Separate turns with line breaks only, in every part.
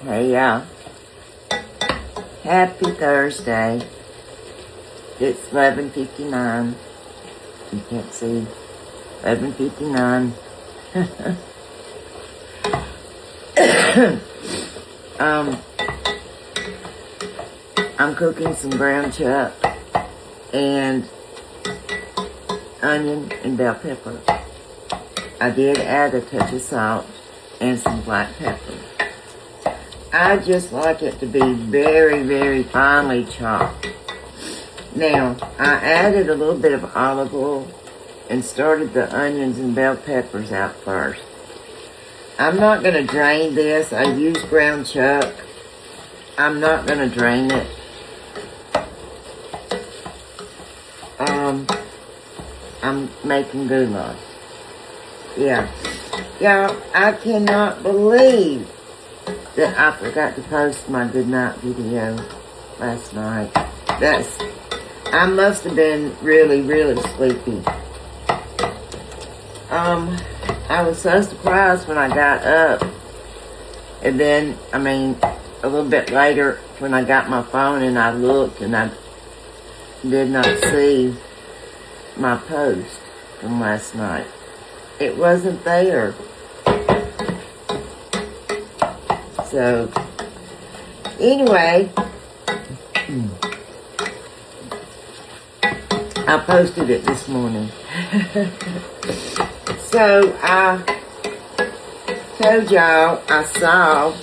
Hey, happy Thursday. It's 11:59. You can't see. 11:59. I'm cooking some ground chuck and onion and bell pepper. I did add a touch of salt and some black pepper. I just like it to be very, very finely chopped. Now, I added a little bit of olive oil and started the onions and bell peppers out first. I'm not going to drain this. I use ground chuck. I'm not going to drain it. I'm making goulash. Yeah. Y'all, I cannot believe that I forgot to post my good night video last night. I must have been really, really sleepy. I was so surprised when I got up. And then, a little bit later, when I got my phone and I looked and I did not see my post from last night. It wasn't there. So, anyway, I posted it this morning. So, I told y'all I saw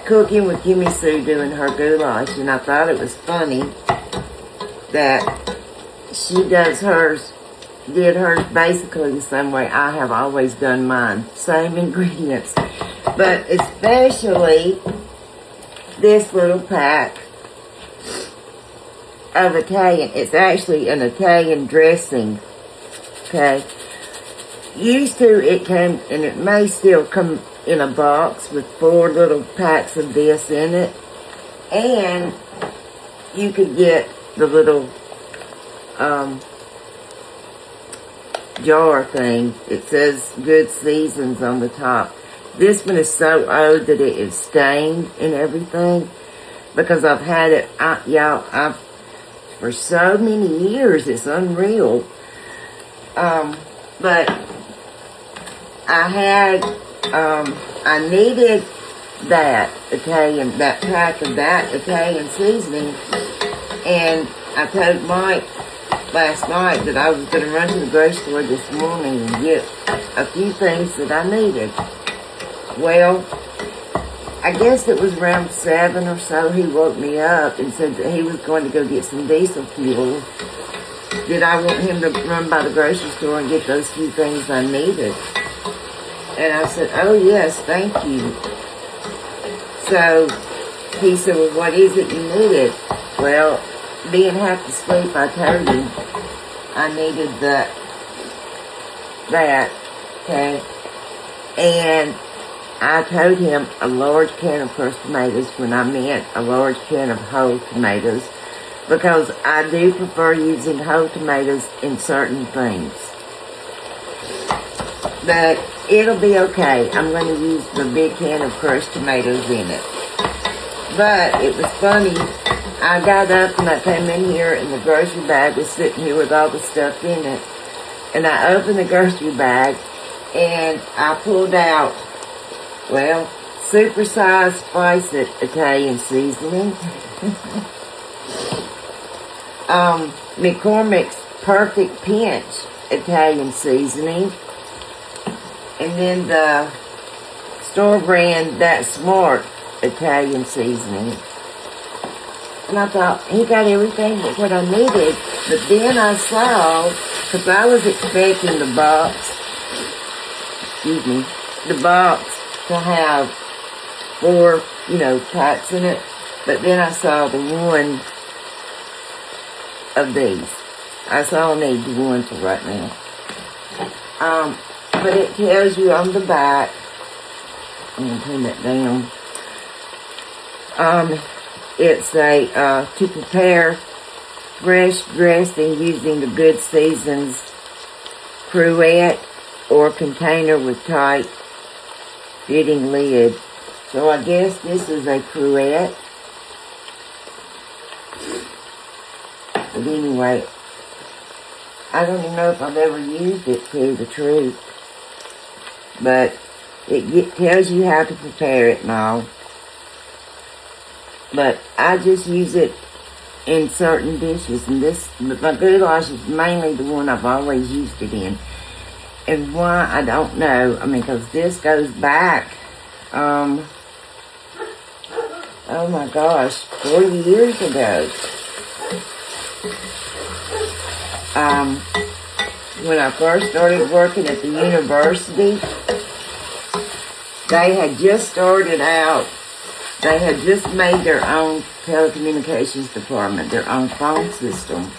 Cooking with Kimmy Sue doing her goulash, and I thought it was funny that she did hers basically the same way I have always done mine. Same ingredients. But especially this little pack of Italian. It's actually an Italian dressing. Okay. Used to it came, and it may still come in a box with 4 little packs of this in it. And you could get the little jar thing. It says good seasons on the top. This one is so old that it is stained and everything, because I've had it, for so many years. It's unreal. But I needed that pack of that Italian seasoning, and I told Mike last night that I was going to run to the grocery store this morning and get a few things that I needed. Well, I guess it was around 7 or so, he woke me up and said that he was going to go get some diesel fuel. Did I want him to run by the grocery store and get those few things I needed? And I said, oh yes, thank you. So he said, well, what is it you needed? Well, being half asleep, I told him I needed that, okay? And I told him a large can of crushed tomatoes when I meant a large can of whole tomatoes, because I do prefer using whole tomatoes in certain things. But it'll be okay. I'm going to use the big can of crushed tomatoes in it. But it was funny. I got up and I came in here and the grocery bag was sitting here with all the stuff in it. And I opened the grocery bag and I pulled out, well, super-sized spicy Italian seasoning. McCormick's Perfect Pinch Italian seasoning. And then the store brand That Smart Italian seasoning. And I thought, he got everything but what I needed. But then I saw, because I was expecting the box to have 4, packs in it. But then I saw the one of these. I only need one for right now. But it tells you on the back, I'm going to turn that down. It's to prepare fresh dressing using the Good Seasons cruet or container with tight fitting lid. So I guess this is a cruet. But anyway, I don't even know if I've ever used it, to tell you the truth. But it tells you how to prepare it and all. But I just use it in certain dishes. And my goulash is mainly the one I've always used it in. And why, I don't know. I mean, because this goes back, oh my gosh, 40 years ago. When I first started working at the university, they had just started out. They had just made their own telecommunications department, their own phone system.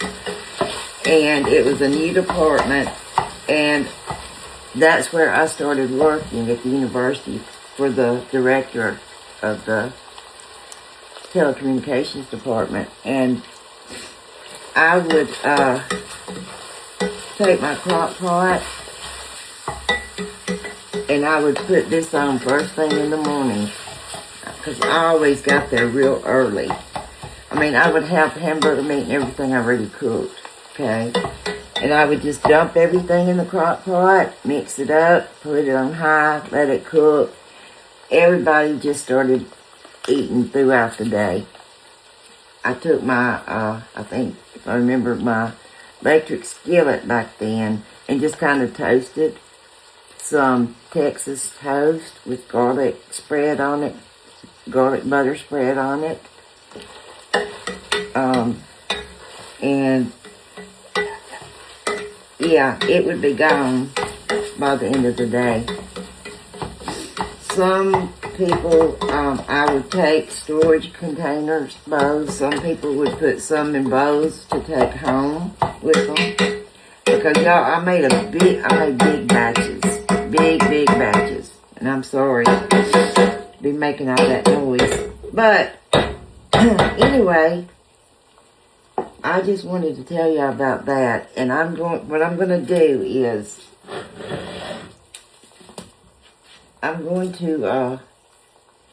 And it was a new department, and that's where I started working at the university for the director of the telecommunications department. And I would take my crock pot and I would put this on first thing in the morning, because I always got there real early. I mean, I would have hamburger meat and everything already cooked, okay? And I would just dump everything in the crock pot, mix it up, put it on high, let it cook. Everybody just started eating throughout the day. I took my, I think, if I remember, my electric skillet back then, and just kind of toasted some Texas toast with garlic spread on it, garlic butter spread on it. And yeah, it would be gone by the end of the day. Some people, I would take storage containers, bowls. Some people would put some in bowls to take home with them. Because y'all, I made big batches. Big batches. And I'm sorry to be making all that noise. But, anyway, I just wanted to tell you about that. And what I'm going to do is, I'm going to,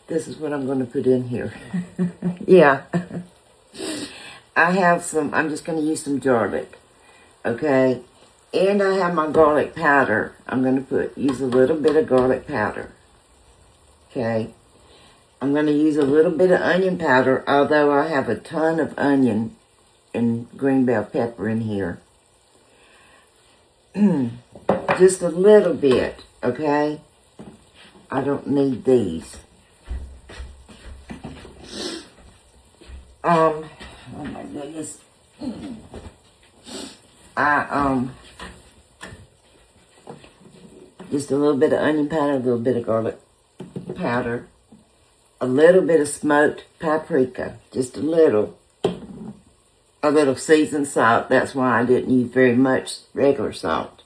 this is what I'm going to put in here. Yeah. I have some, I'm just going to use some garlic. Okay. And I have my garlic powder. I'm going to use a little bit of garlic powder. Okay. I'm going to use a little bit of onion powder, although I have a ton of onion and green bell pepper in here. Just a little bit, okay? I don't need these. Oh my goodness. Just a little bit of onion powder, a little bit of garlic powder, a little bit of smoked paprika, just a little seasoned salt. That's why I didn't use very much regular salt.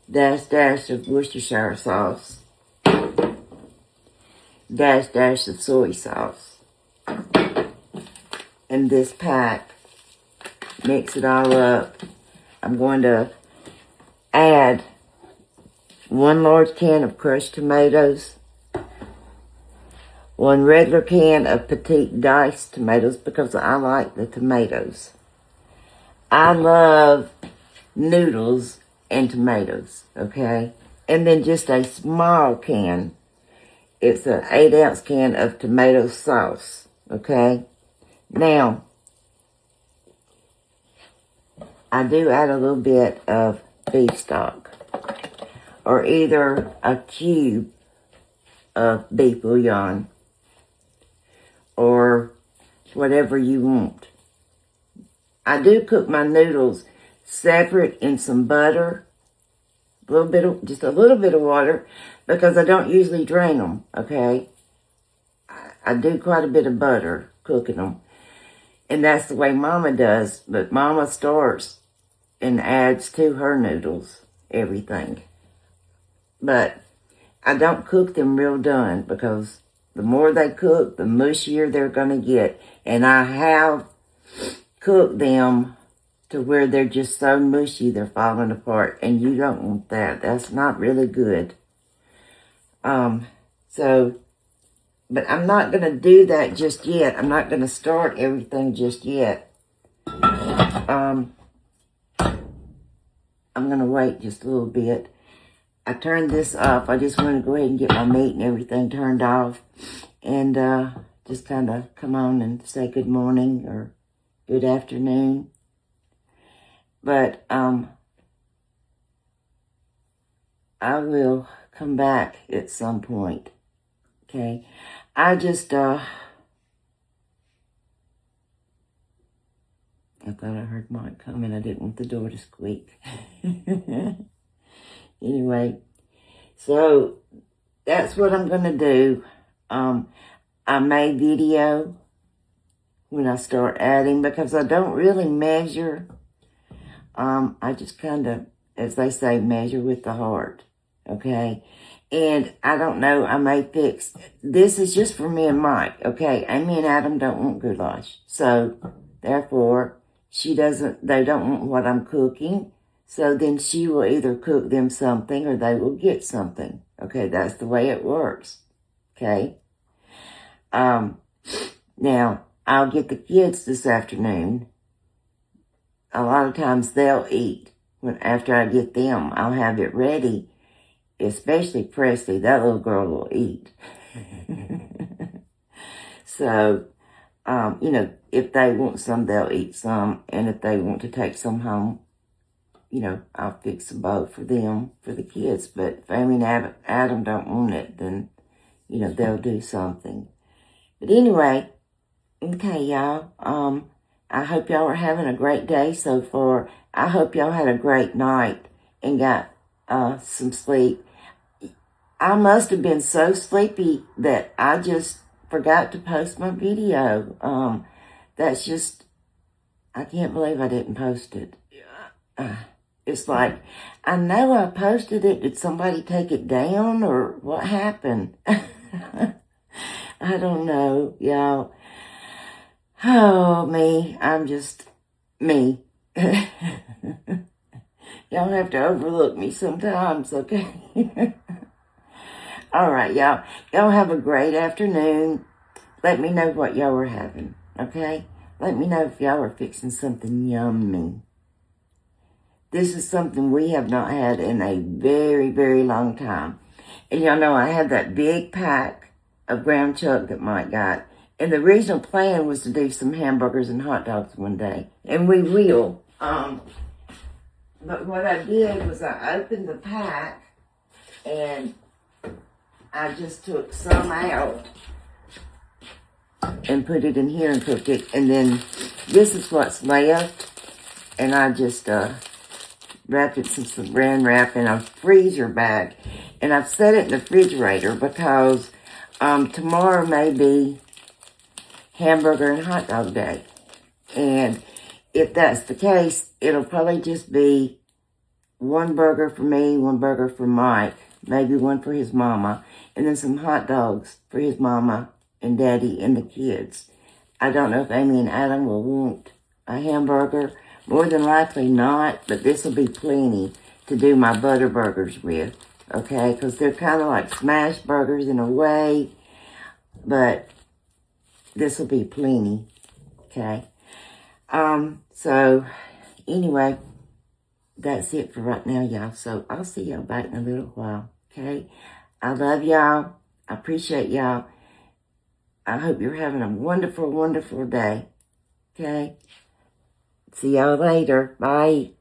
Dash of Worcestershire sauce. Dash of soy sauce. And this pack, mix it all up. I'm going to add 1 large can of crushed tomatoes, 1 regular can of petite diced tomatoes, because I like the tomatoes. I love noodles and tomatoes, okay? And then just a small can. It's an 8-ounce can of tomato sauce, okay? Now, I do add a little bit of beef stock, or either a cube of beef bouillon, or whatever you want. I do cook my noodles separate in some butter, just a little bit of water, because I don't usually drain them, okay? I do quite a bit of butter cooking them. And that's the way Mama does, but Mama starts and adds to her noodles everything. But I don't cook them real done, because the more they cook, the mushier they're going to get. And I have cooked them to where they're just so mushy they're falling apart. And you don't want that. That's not really good. So, but I'm not going to do that just yet. I'm not going to start everything just yet. I'm going to wait just a little bit. I turned this off. I just wanted to go ahead and get my meat and everything turned off. And just kind of come on and say good morning or good afternoon. But I will come back at some point. Okay. I just, I thought I heard Mike coming. I didn't want the door to squeak. Anyway, so that's what I'm going to do. I may video when I start adding because I don't really measure. I just kind of, as they say, measure with the heart. Okay. And I don't know, I may fix, this is just for me and Mike. Okay. Amy and Adam don't want goulash. So therefore, they don't want what I'm cooking. So then she will either cook them something or they will get something. Okay, that's the way it works. Okay. Now, I'll get the kids this afternoon. A lot of times they'll eat. After I get them, I'll have it ready. Especially Presley, that little girl will eat. So, if they want some, they'll eat some. And if they want to take some home, I'll fix a boat for them, for the kids. But if Amy and Adam don't want it, then, they'll do something. But anyway, okay, y'all. I hope y'all are having a great day so far. I hope y'all had a great night and got some sleep. I must have been so sleepy that I just forgot to post my video. That's just, I can't believe I didn't post it. It's like, I know I posted it. Did somebody take it down or what happened? I don't know, y'all. Oh, me. I'm just me. Y'all have to overlook me sometimes, okay? All right, y'all. Y'all have a great afternoon. Let me know what y'all are having, okay? Let me know if y'all are fixing something yummy. This is something we have not had in a very, very long time. And y'all know I had that big pack of ground chuck that Mike got. And the original plan was to do some hamburgers and hot dogs one day. And we will. But what I did was I opened the pack and I just took some out and put it in here and cooked it. And then this is what's left. And I just wrapped it in some saran wrap in a freezer bag. And I've set it in the refrigerator because tomorrow may be hamburger and hot dog day. And if that's the case, it'll probably just be one burger for me, one burger for Mike, maybe one for his mama, and then some hot dogs for his mama and daddy and the kids. I don't know if Amy and Adam will want a hamburger. More than likely not, but this will be plenty to do my butter burgers with, okay? Because they're kind of like smash burgers in a way, but this will be plenty, okay? So, anyway, that's it for right now, y'all. So, I'll see y'all back in a little while, okay? I love y'all. I appreciate y'all. I hope you're having a wonderful, wonderful day, okay? See y'all later. Bye.